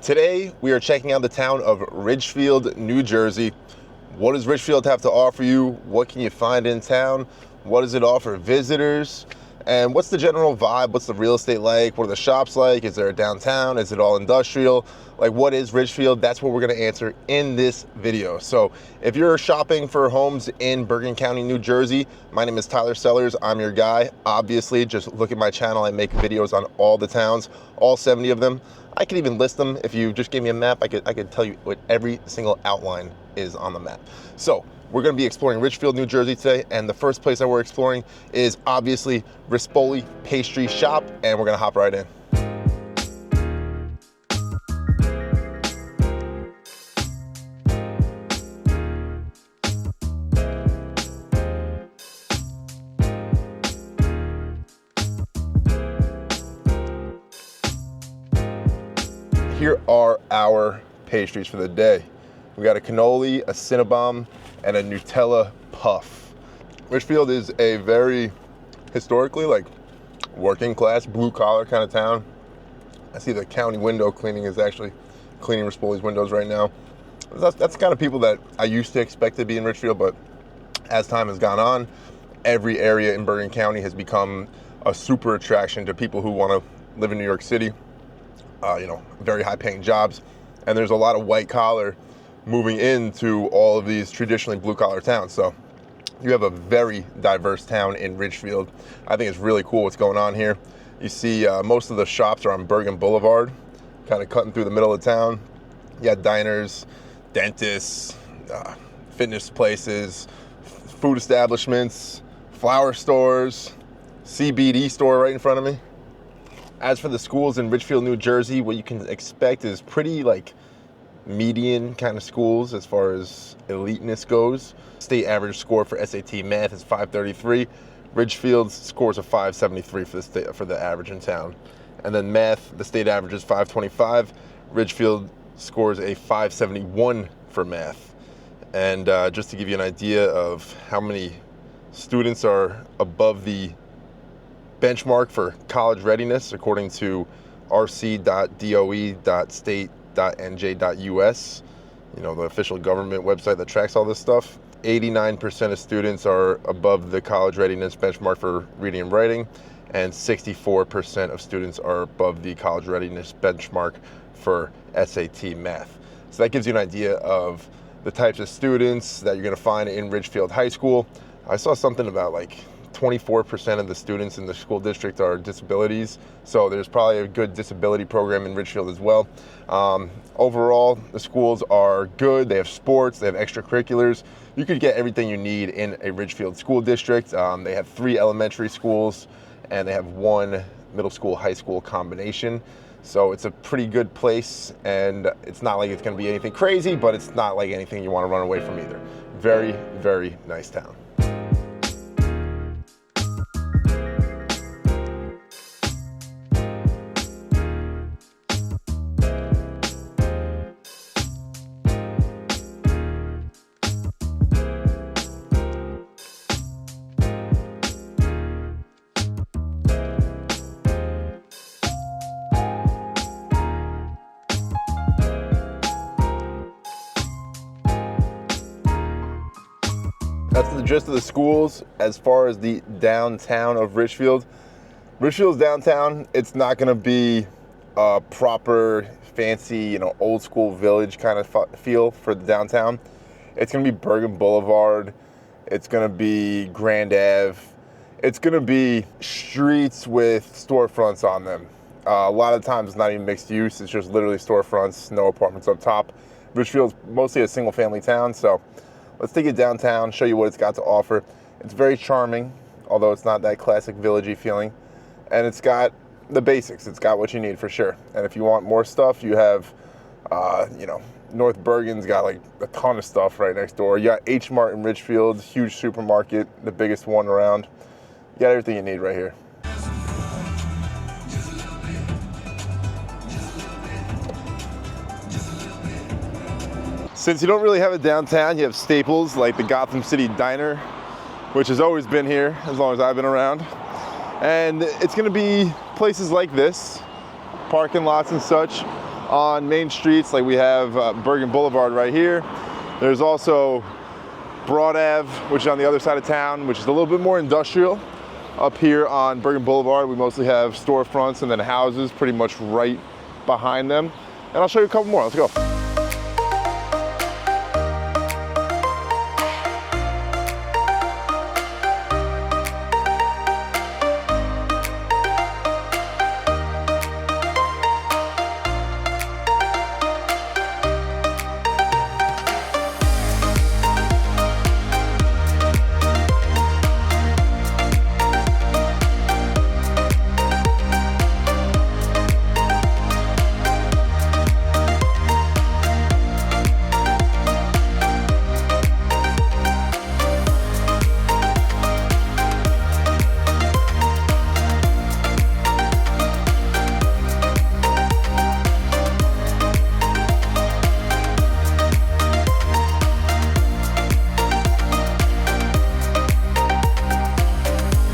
Today, we are checking out the town of Ridgefield, New Jersey. What does Ridgefield have to offer you? What can you find in town? What does it offer visitors? And what's the general vibe? What's the real estate like? What are the shops like? Is there a downtown? Is it all industrial? Like, what is Ridgefield? That's what we're gonna answer in this video. So if you're shopping for homes in Bergen County, New Jersey, my name is Tyler Sellers. I'm your guy. Obviously, just look at my channel. I make videos on all the towns, all 70 of them. I could even list them. If you just gave me a map, I could tell you what every single outline is on the map. So we're gonna be exploring Ridgefield, New Jersey today, and the first place that we're exploring is obviously Rispoli Pastry Shop, and we're gonna hop right in. Here are our pastries for the day. We got a cannoli, a Cinnabon, and a Nutella puff. Ridgefield is a very historically working class, blue collar kind of town. I see the county window cleaning is actually cleaning Rispoli's windows right now. That's the kind of people that I used to expect to be in Ridgefield, but as time has gone on, every area in Bergen County has become a super attraction to people who want to live in New York City. Very high paying jobs. And there's a lot of white collar moving into all of these traditionally blue collar towns. So you have a very diverse town in Ridgefield. I think it's really cool what's going on here. You see most of the shops are on Bergen Boulevard, kind of cutting through the middle of town. You got diners, dentists, fitness places, food establishments, flower stores, CBD store right in front of me. As for the schools in Ridgefield, New Jersey, what you can expect is pretty median kind of schools as far as eliteness goes. State average score for SAT math is 533. Ridgefield's scores are 573 for the average in town. And then math, the state average is 525. Ridgefield scores a 571 for math. And just to give you an idea of how many students are above the benchmark for college readiness, according to rc.doe.state.nj.us, the official government website that tracks all this stuff. 89% of students are above the college readiness benchmark for reading and writing, and 64% of students are above the college readiness benchmark for SAT math. So that gives you an idea of the types of students that you're going to find in Ridgefield High School. I saw something about 24% of the students in the school district are disabilities, so there's probably a good disability program in Ridgefield as well. Overall, the schools are good. They have sports, they have extracurriculars. You could get everything you need in a Ridgefield school district. They have 3 elementary schools, and they have 1 middle school, high school combination. So it's a pretty good place, and it's not like it's gonna be anything crazy, but it's not like anything you wanna run away from either. Very, very nice town. That's the gist of the schools. As far as the downtown of Ridgefield, Ridgefield's downtown, it's not gonna be a proper, fancy, old school village kind of feel for the downtown. It's gonna be Bergen Boulevard. It's gonna be Grand Ave. It's gonna be streets with storefronts on them. A lot of times it's not even mixed use. It's just literally storefronts, no apartments up top. Ridgefield's mostly a single family town, so let's take it downtown, show you what it's got to offer. It's very charming, although it's not that classic villagey feeling. And it's got the basics. It's got what you need for sure. And if you want more stuff, you have, North Bergen's got a ton of stuff right next door. You got H Mart in Ridgefield, huge supermarket, the biggest one around. You got everything you need right here. Since you don't really have a downtown, you have staples like the Gotham City Diner, which has always been here as long as I've been around. And it's gonna be places like this, parking lots and such. on main streets, like we have Bergen Boulevard right here. There's also Broad Ave, which is on the other side of town, which is a little bit more industrial. Up here on Bergen Boulevard, we mostly have storefronts and then houses pretty much right behind them. And I'll show you a couple more. Let's go.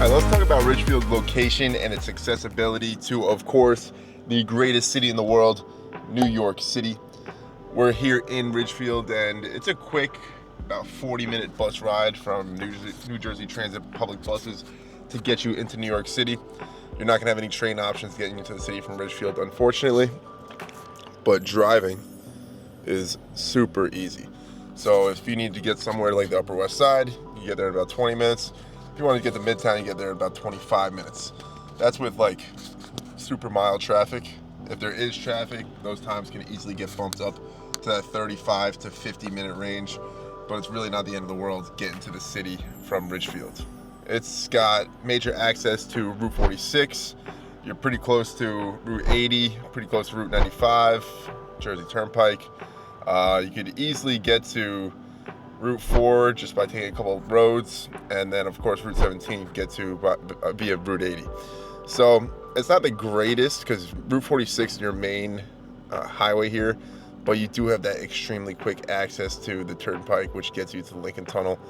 Let's talk about Ridgefield's location and its accessibility to, of course, the greatest city in the world, New York City. We're here in Ridgefield, and it's a quick, about 40-minute bus ride from New Jersey Transit public buses to get you into New York City. You're not gonna have any train options getting into the city from Ridgefield, unfortunately, but driving is super easy. So if you need to get somewhere like the Upper West Side, you get there in about 20 minutes. If you want to get to Midtown, you get there in about 25 minutes. That's with like super mild traffic. If there is traffic, those times can easily get bumped up to that 35 to 50-minute range, but it's really not the end of the world getting to the city from Ridgefield. It's got major access to Route 46. You're pretty close to Route 80, pretty close to Route 95, Jersey Turnpike. You could easily get to Route 4 just by taking a couple of roads, and then of course Route 17 get to via Route 80. So it's not the greatest because Route 46 is your main highway here, but you do have that extremely quick access to the Turnpike, which gets you to the Lincoln Tunnel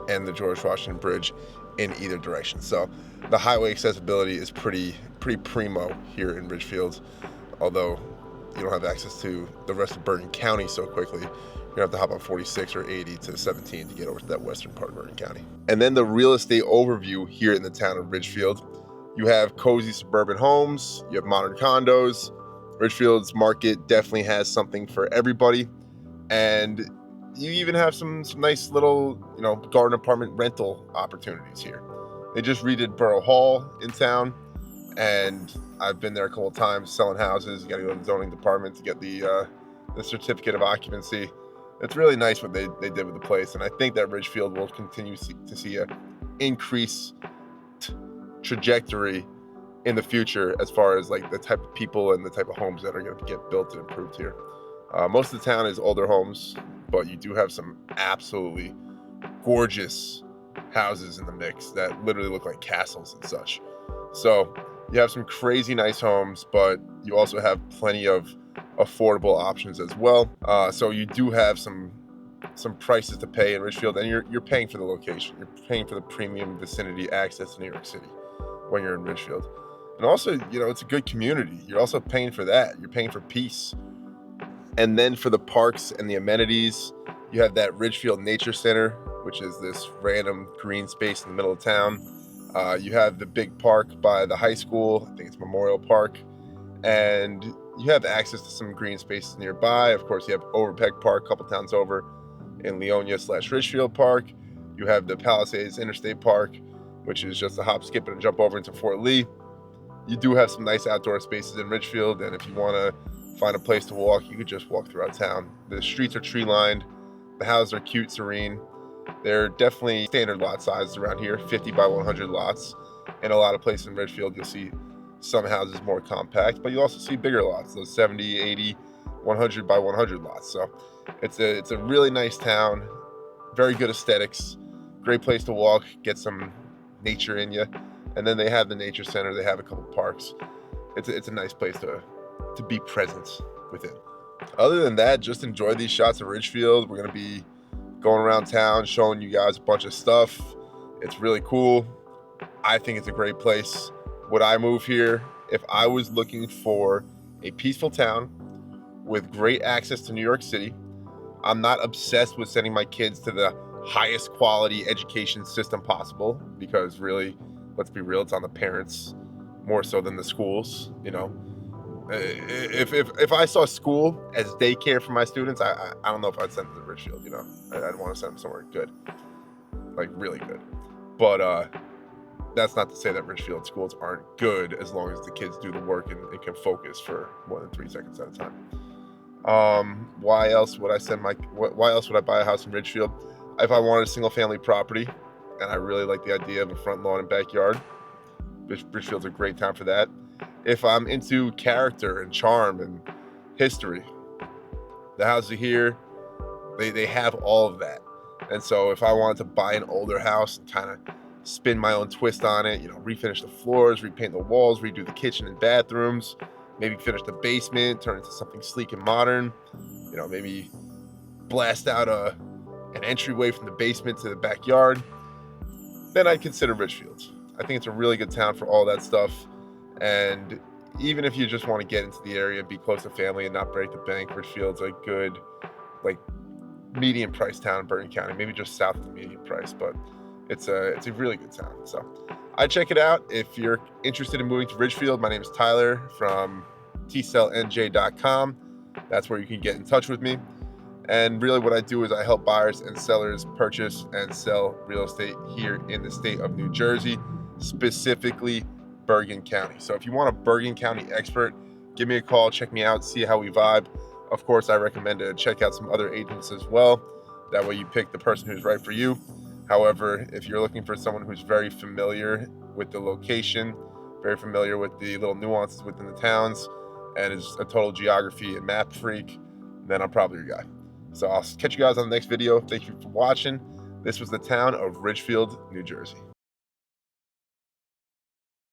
and the George Washington Bridge in either direction. So the highway accessibility is pretty primo here in Ridgefield, although you don't have access to the rest of Bergen County so quickly. You have to hop on 46 or 80 to 17 to get over to that western part of Bergen County. And then the real estate overview here in the town of Ridgefield. You have cozy suburban homes, you have modern condos. Ridgefield's market definitely has something for everybody. And you even have some nice little, garden apartment rental opportunities here. They just redid Borough Hall in town, and I've been there a couple of times selling houses. You gotta go to the zoning department to get the certificate of occupancy. It's really nice what they did with the place, and I think that Ridgefield will continue to see a increased trajectory in the future as far as like the type of people and the type of homes that are going to get built and improved here. Most of the town is older homes, but you do have some absolutely gorgeous houses in the mix that literally look like castles and such. So you have some crazy nice homes, but you also have plenty of affordable options as well. So you do have some prices to pay in Ridgefield, and you're paying for the location. You're paying for the premium vicinity access to New York City when you're in Ridgefield. And also, it's a good community. You're also paying for that. You're paying for peace. And then for the parks and the amenities, you have that Ridgefield Nature Center, which is this random green space in the middle of town. You have the big park by the high school. I think it's Memorial Park. And you have access to some green spaces nearby. Of course, you have Overpeck Park, a couple towns over in Leonia/Ridgefield Park. You have the Palisades Interstate Park, which is just a hop, skip, and a jump over into Fort Lee. You do have some nice outdoor spaces in Ridgefield, and if you want to find a place to walk, you could just walk throughout town. The streets are tree-lined. The houses are cute, serene. They're definitely standard lot sizes around here, 50 by 100 lots. In a lot of places in Ridgefield, you'll see some houses more compact, but you also see bigger lots, those 70, 80, 100 by 100 lots. So it's a really nice town, very good aesthetics, great place to walk, get some nature in you. And then they have the nature center, they have a couple parks. It's a nice place to be present within. Other than that, just enjoy these shots of Ridgefield. We're gonna be going around town, showing you guys a bunch of stuff. It's really cool. I think it's a great place. Would I move here? If I was looking for a peaceful town with great access to New York City. I'm not obsessed with sending my kids to the highest quality education system possible, because really, let's be real, it's on the parents more so than the schools. You know, if I saw school as daycare for my students, I don't know if I'd send them to Ridgefield. You know, I'd want to send them somewhere good, like really good. But that's not to say that Ridgefield schools aren't good, as long as the kids do the work and can focus for more than 3 seconds at a time. Why else would I buy a house in Ridgefield? If I wanted a single family property and I really like the idea of a front lawn and backyard, Ridgefield's a great town for that. If I'm into character and charm and history, the houses here, they have all of that. And so if I wanted to buy an older house and kind of spin my own twist on it, you know, refinish the floors, repaint the walls, redo the kitchen and bathrooms, maybe finish the basement, turn it into something sleek and modern, you know, maybe blast out an entryway from the basement to the backyard, then I'd consider Ridgefield. I think it's a really good town for all that stuff. And even if you just want to get into the area and be close to family and not break the bank, Ridgefield's a good, like, medium price town in Bergen County, maybe just south of the medium price, but it's a really good town. So I'd check it out. If you're interested in moving to Ridgefield, my name is Tyler from tcellnj.com. That's where you can get in touch with me. And really what I do is I help buyers and sellers purchase and sell real estate here in the state of New Jersey, specifically Bergen County. So if you want a Bergen County expert, give me a call, check me out, see how we vibe. Of course, I recommend to check out some other agents as well. That way you pick the person who's right for you. However, if you're looking for someone who's very familiar with the location, very familiar with the little nuances within the towns, and is a total geography and map freak, then I'm probably your guy. So I'll catch you guys on the next video. Thank you for watching. This was the town of Ridgefield, New Jersey.